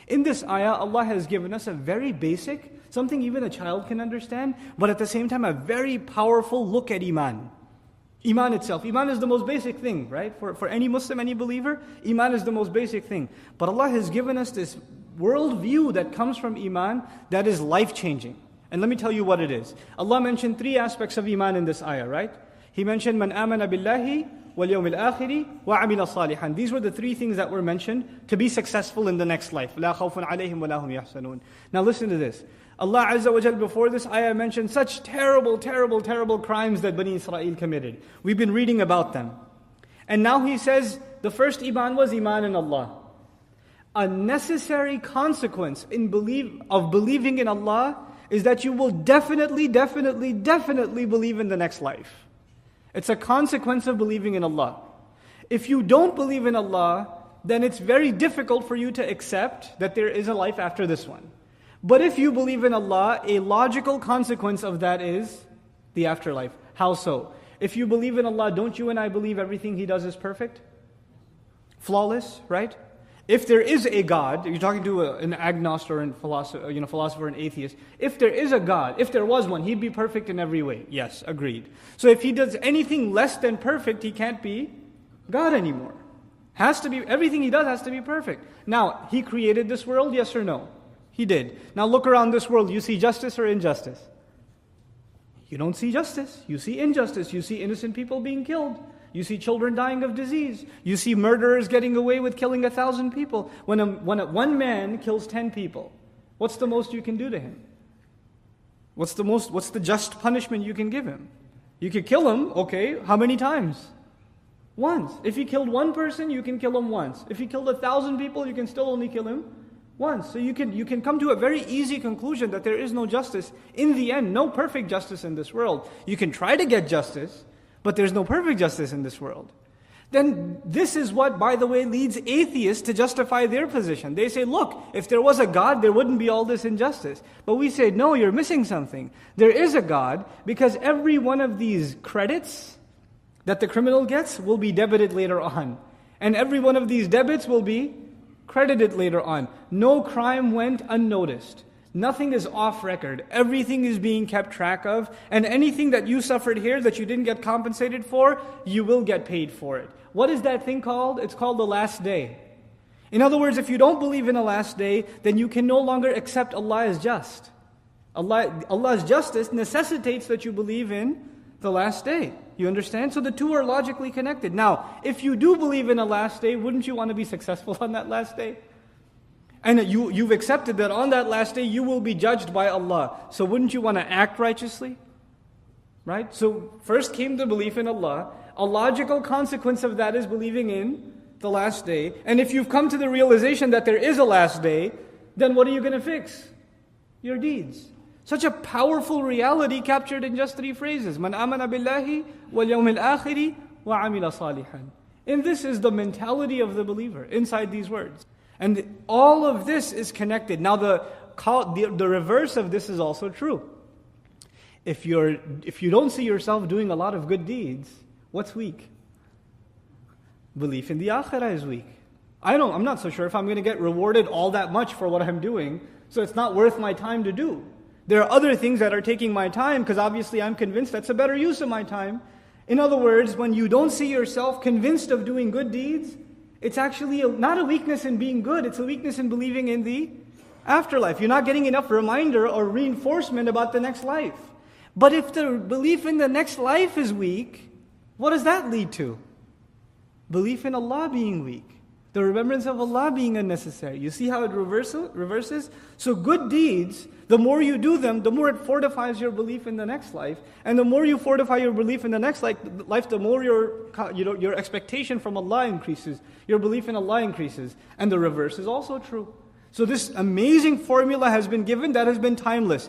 In this ayah, Allah has given us a very basic, something even a child can understand, but at the same time a very powerful look at Iman. Iman itself. Iman is the most basic thing, right? For any Muslim, any believer, Iman is the most basic thing. But Allah has given us this world view that comes from Iman that is life-changing. And let me tell you what it is. Allah mentioned 3 aspects of Iman in this ayah, right? He mentioned, Man amana billahi wal yawmil akhiri wa amila salihan. These were the 3 things that were mentioned to be successful in the next life. La khawfun alayhim wa lahum yahsanun. Now listen to this. Allah Azza wa Jal before this ayah mentioned such terrible crimes that Bani Israel committed. We've been reading about them. And now He says the first Iman was Iman in Allah. A necessary consequence of believing in Allah is that you will definitely believe in the next life. It's a consequence of believing in Allah. If you don't believe in Allah, then it's very difficult for you to accept that there is a life after this one. But if you believe in Allah, a logical consequence of that is the afterlife. How so? If you believe in Allah, don't you and I believe everything He does is perfect? Flawless, right? If there is a God, you're talking to an agnostic or a philosopher and atheist. If there is a God, if there was one, He'd be perfect in every way. Yes, agreed. So if He does anything less than perfect, He can't be God anymore. Has to be, everything He does has to be perfect. Now, He created this world, yes or no? He did. Now look around this world, you see justice or injustice? You don't see justice, you see injustice. You see innocent people being killed. You see children dying of disease. You see murderers getting away with killing 1,000 people. When one man kills 10 people, what's the most you can do to him? What's the just punishment you can give him? You could kill him, okay, how many times? Once. If he killed one person, you can kill him once. If he killed 1,000 people, you can still only kill him once. So you can come to a very easy conclusion that there is no justice. In the end, no perfect justice in this world. You can try to get justice, but there's no perfect justice in this world. Then this is what, by the way, leads atheists to justify their position. They say, look, if there was a God, there wouldn't be all this injustice. But we say, no, you're missing something. There is a God, because every one of these credits that the criminal gets will be debited later on. And every one of these debits will be credited later on. No crime went unnoticed. Nothing is off record. Everything is being kept track of. And anything that you suffered here that you didn't get compensated for, you will get paid for it. What is that thing called? It's called the last day. In other words, if you don't believe in a last day, then you can no longer accept Allah as just. Allah's justice necessitates that you believe in the last day. You understand? So the two are logically connected. Now, if you do believe in a last day, wouldn't you want to be successful on that last day? And you've accepted that on that last day you will be judged by Allah. So wouldn't you want to act righteously? Right? So first came the belief in Allah. A logical consequence of that is believing in the last day. And if you've come to the realization that there is a last day, then what are you going to fix? Your deeds. Such a powerful reality captured in just 3 phrases. Man amana billahi wal yawmil akhiri wa amila salihan. And this is the mentality of the believer inside these words. And all of this is connected. Now the reverse of this is also true. If you don't see yourself doing a lot of good deeds, what's weak? Belief in the akhirah is weak. I'm not so sure if I'm going to get rewarded all that much for what I'm doing, so it's not worth my time to do. There are other things that are taking my time, because obviously I'm convinced that's a better use of my time. In other words, when you don't see yourself convinced of doing good deeds, it's actually not a weakness in being good, it's a weakness in believing in the afterlife. You're not getting enough reminder or reinforcement about the next life. But if the belief in the next life is weak, what does that lead to? Belief in Allah being weak. The remembrance of Allah being unnecessary. You see how it reverses? So good deeds, the more you do them, the more it fortifies your belief in the next life. And the more you fortify your belief in the next life, the more your expectation from Allah increases. Your belief in Allah increases. And the reverse is also true. So this amazing formula has been given that has been timeless.